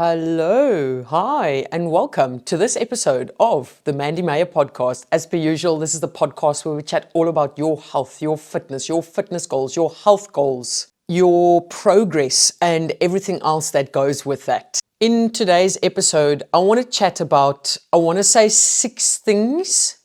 Hello, hi, and welcome to this episode of the Mandy Meyer Podcast. As per usual, this is the podcast where we chat all about your health, your fitness goals, your health goals, your progress, and everything else that goes with that. In today's episode, I want to chat about,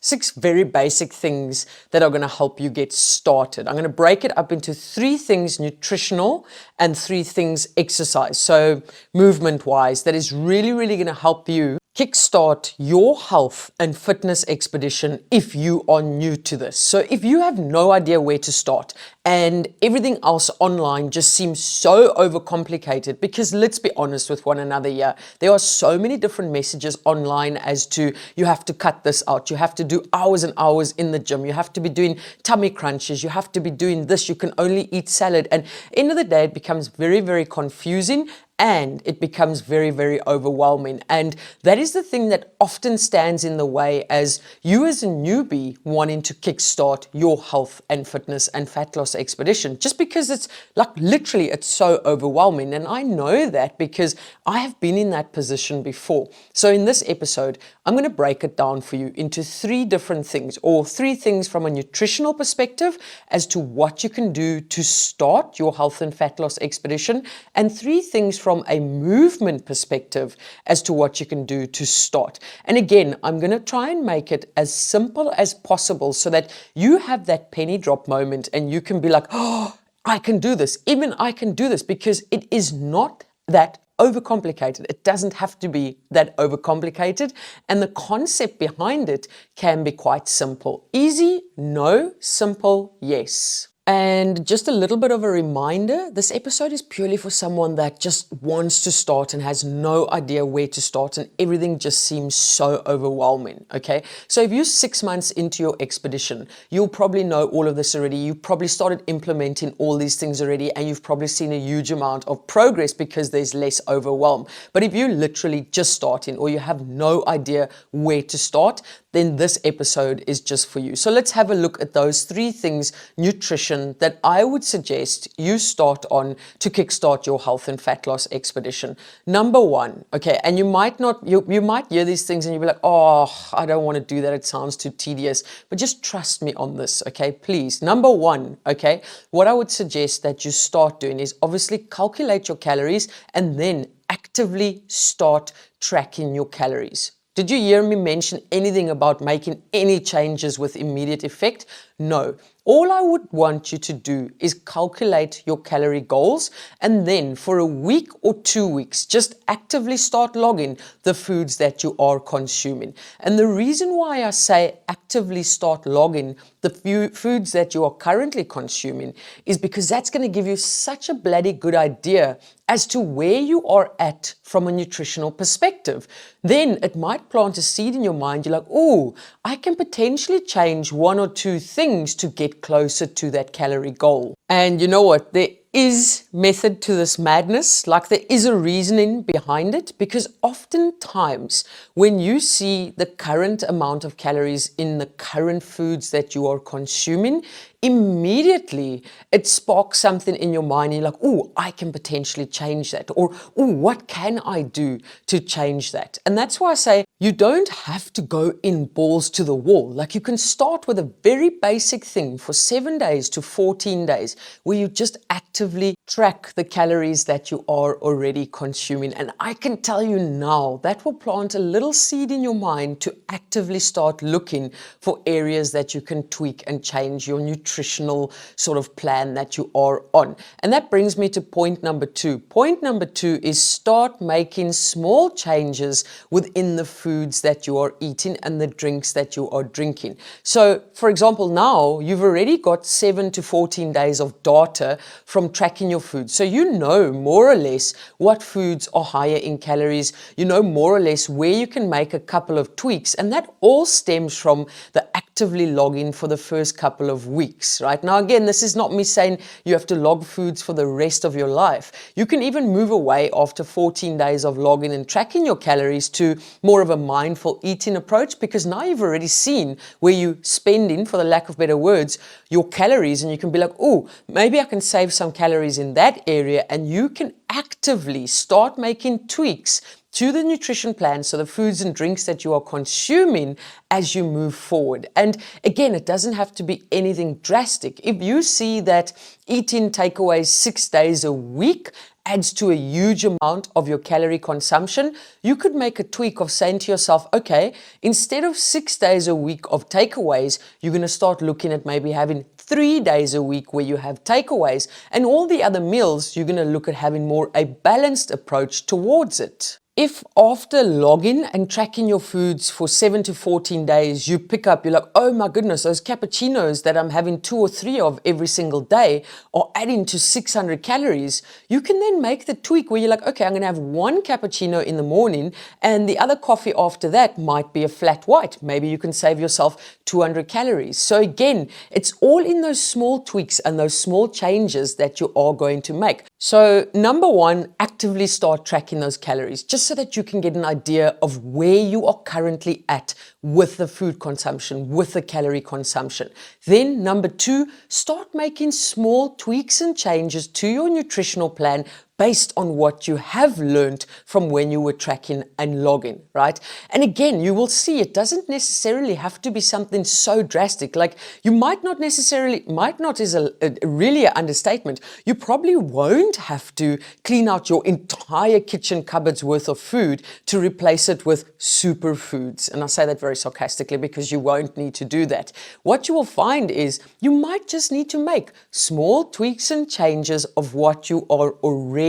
six very basic things that are going to help you get started. I'm going to break it up into 3 things nutritional and 3 things exercise. So movement-wise, that is really going to help you kickstart your health and fitness expedition if you are new to this. So if you have no idea where to start and everything else online just seems so overcomplicated, because let's be honest with one another here, there are so many different messages online as to you have to cut this out, you have to do hours and hours in the gym, you have to be doing tummy crunches, you have to be doing this, you can only eat salad, and end of the day it becomes very confusing. And it becomes very overwhelming. And that is the thing that often stands in the way as you as a newbie wanting to kickstart your health and fitness and fat loss expedition, just because it's like literally it's so overwhelming. And I know that because I have been in that position before. So in this episode, I'm going to break it down for you into 3 different things, or 3 things from a nutritional perspective as to what you can do to start your health and fat loss expedition, and 3 things from a movement perspective as to what you can do to start. And again, I'm going to try and make it as simple as possible so that you have that penny drop moment and you can be like, oh, I can do this. Even I can do this, because it is not that overcomplicated. It doesn't have to be that overcomplicated. And the concept behind it can be quite simple. Easy? No. Simple? Yes. And just a little bit of a reminder, this episode is purely for someone that just wants to start and has no idea where to start and everything just seems so overwhelming, okay? So if you're 6 months into your expedition, you'll probably know all of this already. You've probably started implementing all these things already, and you've probably seen a huge amount of progress because there's less overwhelm. But if you're literally just starting or you have no idea where to start, then this episode is just for you. So let's have a look at those 3 things, nutrition, that I would suggest you start on to kickstart your health and fat loss expedition. Number 1, okay, and you might hear these things and you'll be like, oh, I don't want to do that. It sounds too tedious, but just trust me on this, okay, please. Number 1, okay, what I would suggest that you start doing is obviously calculate your calories and then actively start tracking your calories. Did you hear me mention anything about making any changes with immediate effect? No. All I would want you to do is calculate your calorie goals, and then for a week or 2 weeks, just actively start logging the foods that you are consuming. And the reason why I say actively start logging the foods that you are currently consuming is because that's going to give you such a bloody good idea as to where you are at from a nutritional perspective. Then it might plant a seed in your mind. You're like, oh, I can potentially change 1 or 2 things to get closer to that calorie goal. And you know what? There is method to this madness, like there is a reasoning behind it, because oftentimes when you see the current amount of calories in the current foods that you are consuming, immediately it sparks something in your mind. You're like, oh, I can potentially change that, or oh, what can I do to change that? And that's why I say you don't have to go in balls to the wall. Like, you can start with a very basic thing for 7 days to 14 days where you just actively track the calories that you are already consuming. And I can tell you now that will plant a little seed in your mind to actively start looking for areas that you can tweak and change your nutritional sort of plan that you are on. And that brings me to point number 2. Point number 2 is start making small changes within the foods that you are eating and the drinks that you are drinking. So, for example, now you've already got 7 to 14 days of data from tracking your food. So you know more or less what foods are higher in calories. You know more or less where you can make a couple of tweaks. And that all stems from the actively logging for the first couple of weeks. tweaks, right? Now, again, this is not me saying you have to log foods for the rest of your life. You can even move away after 14 days of logging and tracking your calories to more of a mindful eating approach, because now you've already seen where you spending, for the lack of better words, your calories, and you can be like, oh, maybe I can save some calories in that area, and you can actively start making tweaks to the nutrition plan, so the foods and drinks that you are consuming as you move forward. And again, it doesn't have to be anything drastic. If you see that eating takeaways 6 days a week adds to a huge amount of your calorie consumption, you could make a tweak of saying to yourself, okay, instead of 6 days a week of takeaways, you're going to start looking at maybe having 3 days a week where you have takeaways, and all the other meals, you're going to look at having more a balanced approach towards it. If after logging and tracking your foods for 7 to 14 days, you pick up, you're like, oh my goodness, those cappuccinos that I'm having 2 or 3 of every single day are adding to 600 calories, you can then make the tweak where you're like, okay, I'm going to have 1 cappuccino in the morning, and the other coffee after that might be a flat white. Maybe you can save yourself 200 calories. So again, it's all in those small tweaks and those small changes that you are going to make. So number 1, actively start tracking those calories, just so that you can get an idea of where you are currently at with the food consumption, with the calorie consumption. Then number 2, start making small tweaks and changes to your nutritional plan based on what you have learned from when you were tracking and logging, right? And again, you will see it doesn't necessarily have to be something so drastic. Like you might not is a really an understatement. You probably won't have to clean out your entire kitchen cupboard's worth of food to replace it with superfoods. And I say that very sarcastically because you won't need to do that. What you will find is you might just need to make small tweaks and changes of what you are already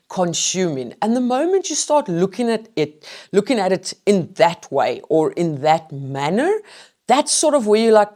consuming. And the moment you start looking at it in that way or in that manner, that's sort of where you're like,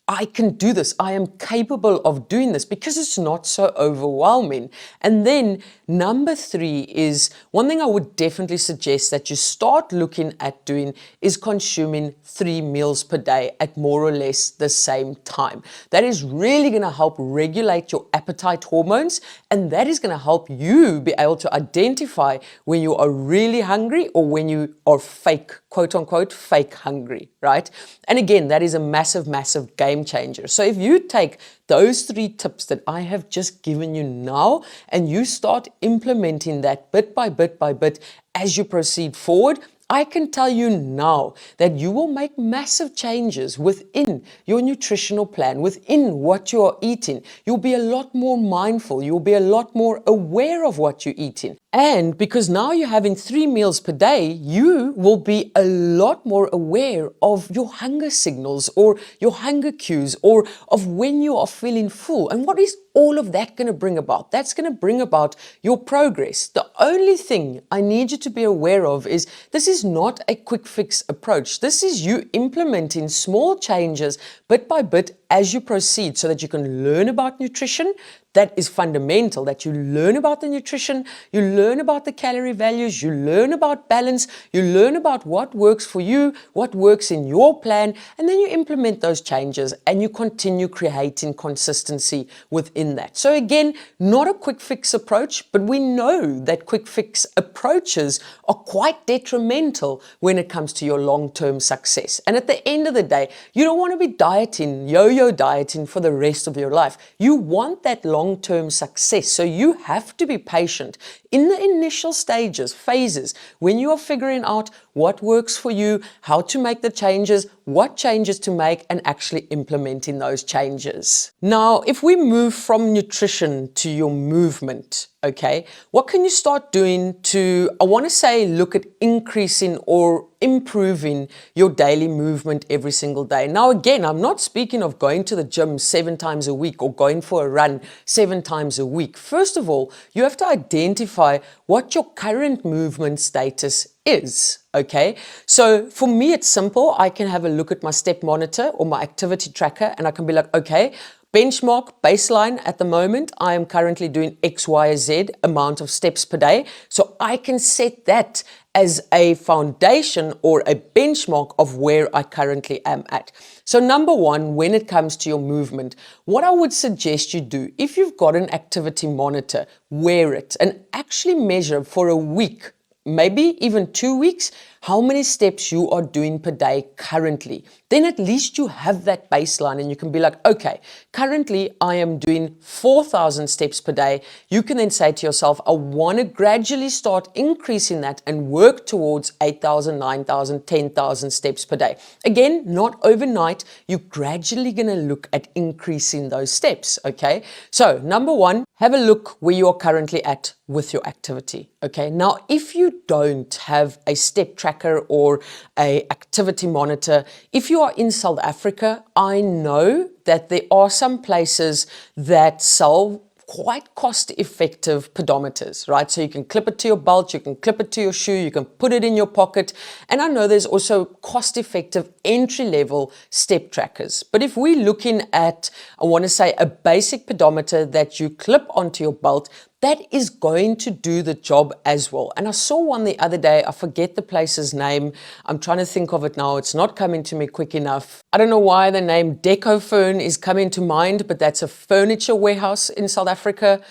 I can do this. I am capable of doing this, because it's not so overwhelming. And then number 3 is one thing I would definitely suggest that you start looking at doing is consuming 3 meals per day at more or less the same time. That is really going to help regulate your appetite hormones, and that is going to help you be able to identify when you are really hungry or when you are fake, quote unquote, fake hungry, right? And again, that is a massive, massive game changer. So if you take those 3 tips that I have just given you now and you start implementing that bit by bit by bit as you proceed forward, I can tell you now that you will make massive changes within your nutritional plan, within what you are eating. You'll be a lot more mindful. You'll be a lot more aware of what you're eating. And because now you're having 3 meals per day, you will be a lot more aware of your hunger signals or your hunger cues or of when you are feeling full. And what is all of that going to bring about? That's going to bring about your progress. The only thing I need you to be aware of is this is not a quick fix approach. This is you implementing small changes bit by bit as you proceed so that you can learn about nutrition. That is fundamental, that you learn about the nutrition, you learn about the calorie values, you learn about balance, you learn about what works for you, what works in your plan, and then you implement those changes and you continue creating consistency within that. So again, not a quick fix approach, but we know that quick fix approaches are quite detrimental when it comes to your long-term success. And at the end of the day, you don't want to be dieting, yo-yo dieting for the rest of your life. You want that long-term success. So you have to be patient in the initial stages, phases, when you are figuring out what works for you, how to make the changes, what changes to make, and actually implementing those changes. Now, if we move from nutrition to your movement, okay, what can you start doing to, I want to say, look at increasing or improving your daily movement every single day? Now, again, I'm not speaking of going to the gym 7 times a week or going for a run 7 times a week. First of all, you have to identify what your current movement status is. Okay, so for me, it's simple. I can have a look at my step monitor or my activity tracker and I can be like, okay, Benchmark, baseline at the moment, I am currently doing X, Y, Z amount of steps per day. So I can set that as a foundation or a benchmark of where I currently am at. So number one, when it comes to your movement, what I would suggest you do, if you've got an activity monitor, wear it and actually measure for a week, maybe even 2 weeks, how many steps you are doing per day currently. Then at least you have that baseline and you can be like, okay, currently I am doing 4,000 steps per day. You can then say to yourself, I want to gradually start increasing that and work towards 8,000, 9,000, 10,000 steps per day. Again, not overnight. You're gradually going to look at increasing those steps, okay? So number one, have a look where you are currently at with your activity, okay? Now, if you don't have a step tracker or a activity monitor, if you are in South Africa, I know that there are some places that sell quite cost-effective pedometers, right? So you can clip it to your belt, you can clip it to your shoe, you can put it in your pocket. And I know there's also cost-effective entry-level step trackers. But if we're looking at, I want to say, a basic pedometer that you clip onto your belt, that is going to do the job as well. And I saw one the other day, I forget the place's name. I'm trying to think of it now. It's not coming to me quick enough. I don't know why the name Decofern is coming to mind, but that's a furniture warehouse in South Africa.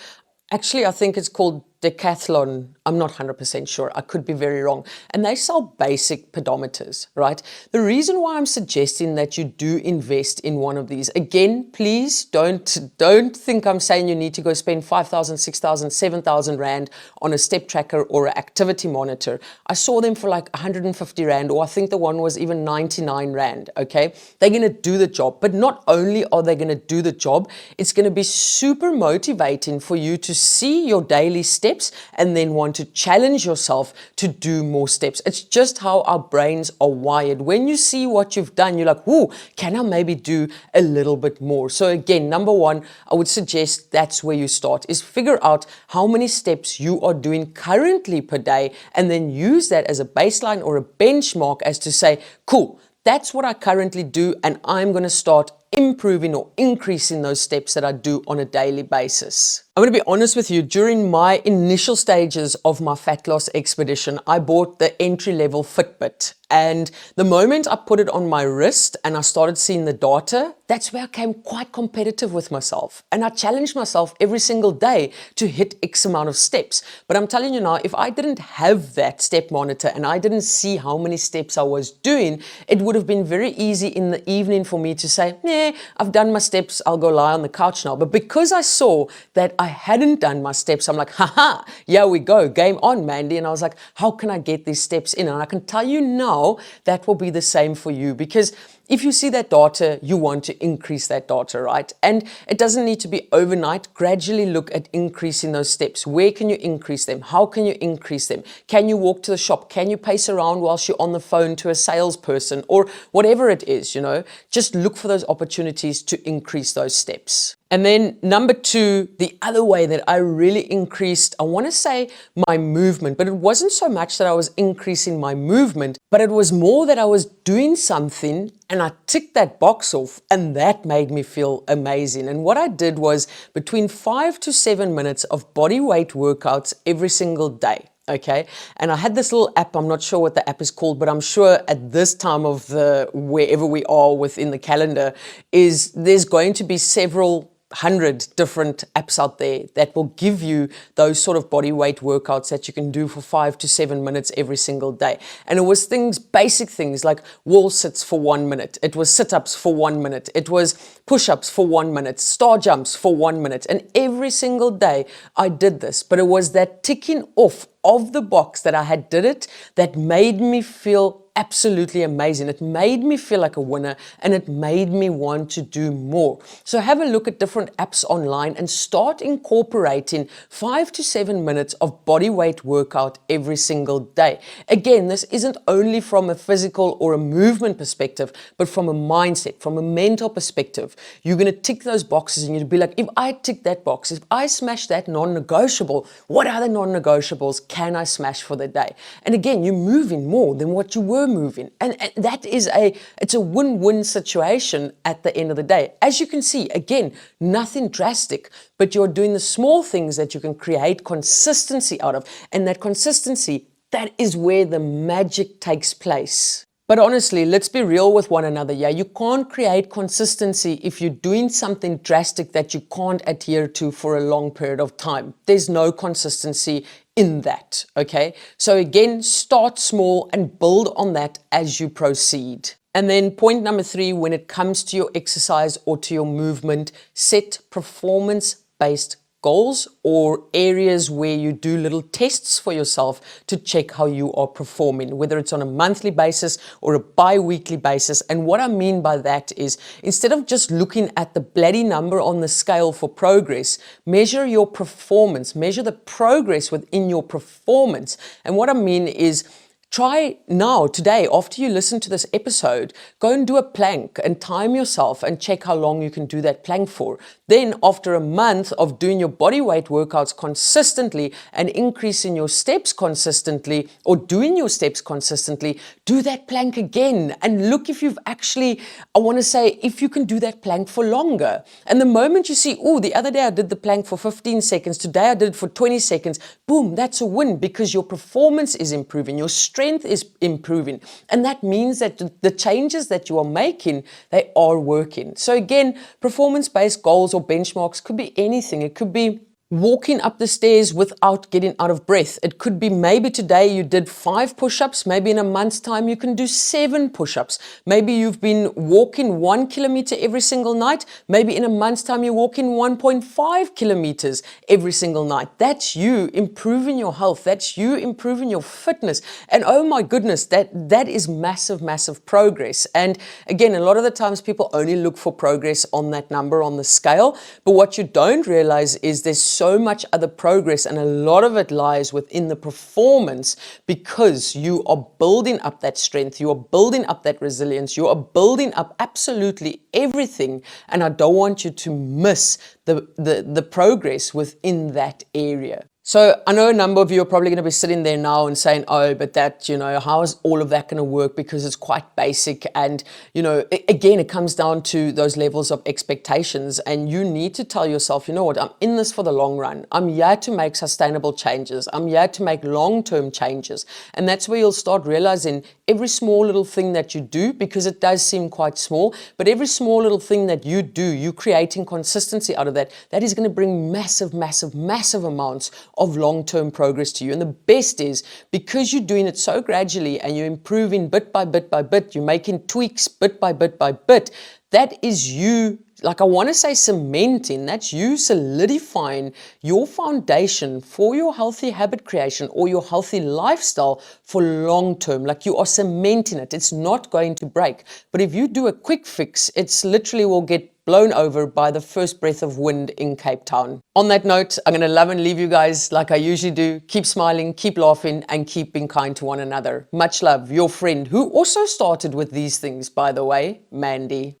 Actually, I think it's called Decathlon. I'm not 100% sure. I could be very wrong. And they sell basic pedometers, right? The reason why I'm suggesting that you do invest in one of these, again, please don't think I'm saying you need to go spend 5,000, 6,000, 7,000 Rand on a step tracker or an activity monitor. I saw them for like 150 Rand, or I think the one was even 99 Rand, okay? They're going to do the job. But not only are they going to do the job, it's going to be super motivating for you to see your daily steps and then want to challenge yourself to do more steps. It's just how our brains are wired. When you see what you've done, you're like, ooh, can I maybe do a little bit more? So again, number one, I would suggest that's where you start, is figure out how many steps you are doing currently per day and then use that as a baseline or a benchmark as to say, cool, that's what I currently do and I'm going to start improving or increasing those steps that I do on a daily basis. I'm going to be honest with you, during my initial stages of my fat loss expedition, I bought the entry-level Fitbit. And the moment I put it on my wrist and I started seeing the data, that's where I came quite competitive with myself. And I challenged myself every single day to hit X amount of steps. But I'm telling you now, if I didn't have that step monitor and I didn't see how many steps I was doing, it would have been very easy in the evening for me to say, nah, I've done my steps, I'll go lie on the couch now. But because I saw that I hadn't done my steps, I'm like, haha, here we go, game on, Mandy. And I was like, how can I get these steps in? And I can tell you now, that will be the same for you, because if you see that data, you want to increase that data, right? And it doesn't need to be overnight. Gradually look at increasing those steps. Where can you increase them? How can you increase them? Can you walk to the shop? Can you pace around whilst you're on the phone to a salesperson or whatever it is, you know? Just look for those opportunities to increase those steps. And then number two, the other way that I really increased, I want to say my movement, but it wasn't so much that I was increasing my movement, but it was more that I was doing something and I ticked that box off and that made me feel amazing. And what I did was between 5 to 7 minutes of body weight workouts every single day. Okay. And I had this little app. I'm not sure what the app is called, but I'm sure at this time of the wherever we are within the calendar is there's going to be several 100 different apps out there that will give you those sort of body weight workouts that you can do for 5 to 7 minutes every single day. And it was things, basic things like wall sits for 1 minute. It was sit-ups for 1 minute. It was push-ups for 1 minute, star jumps for 1 minute. And every single day I did this, but it was that ticking off of the box that I had did it that made me feel absolutely amazing. It made me feel like a winner and it made me want to do more. So have a look at different apps online and start incorporating 5 to 7 minutes of body weight workout every single day. Again, this isn't only from a physical or a movement perspective, but from a mindset, from a mental perspective. You're going to tick those boxes and you'll be like, if I tick that box, if I smash that non-negotiable, what other non-negotiables can I smash for the day? And again, you're moving more than what you were were moving. And that is it's a win-win situation at the end of the day. As you can see, again, nothing drastic, but you're doing the small things that you can create consistency out of. And that consistency, that is where the magic takes place. But honestly, let's be real with one another. Yeah, you can't create consistency if you're doing something drastic that you can't adhere to for a long period of time. There's no consistency in that, okay? So again, start small and build on that as you proceed. And then point number 3, when it comes to your exercise or to your movement, set performance-based goals or areas where you do little tests for yourself to check how you are performing, whether it's on a monthly basis or a bi-weekly basis. And what I mean by that is, instead of just looking at the bloody number on the scale for progress, measure your performance, measure the progress within your performance. And what I mean is, try now, today, after you listen to this episode, go and do a plank and time yourself and check how long you can do that plank for. Then after a month of doing your body weight workouts consistently and increasing your steps consistently or doing your steps consistently, do that plank again and look if you've actually, I want to say, if you can do that plank for longer. And the moment you see, oh, the other day I did the plank for 15 seconds, today I did it for 20 seconds, boom, that's a win because your performance is improving, your strength is improving. And that means that the changes that you are making, they are working. So again, performance-based goals or benchmarks could be anything. It could be walking up the stairs without getting out of breath. It could be maybe today you did 5 push-ups. Maybe in a month's time you can do 7 push-ups. Maybe you've been walking 1 kilometer every single night. Maybe in a month's time you're walking 1.5 kilometers every single night. That's you improving your health. That's you improving your fitness. And oh my goodness, that is massive, massive progress. And again, a lot of the times people only look for progress on that number on the scale. But what you don't realize is there's so much other progress, and a lot of it lies within the performance because you are building up that strength, you are building up that resilience, you are building up absolutely everything. And I don't want you to miss the progress within that area. So I know a number of you are probably going to be sitting there now and saying, oh, but that, how is all of that going to work? Because it's quite basic. And, again, it comes down to those levels of expectations. And you need to tell yourself, you know what, I'm in this for the long run. I'm here to make sustainable changes. I'm here to make long-term changes. And that's where you'll start realizing every small little thing that you do, because it does seem quite small, but every small little thing that you do, you creating consistency out of that, that is going to bring massive, massive, massive amounts of long-term progress to you. And the best is, because you're doing it so gradually and you're improving bit by bit by bit, you're making tweaks bit by bit by bit, that is you, like I want to say cementing, that's you solidifying your foundation for your healthy habit creation or your healthy lifestyle for long term. Like you are cementing it. It's not going to break. But if you do a quick fix, it's literally will get blown over by the first breath of wind in Cape Town. On that note, I'm going to love and leave you guys like I usually do. Keep smiling, keep laughing, and keep being kind to one another. Much love, your friend, who also started with these things, by the way, Mandy.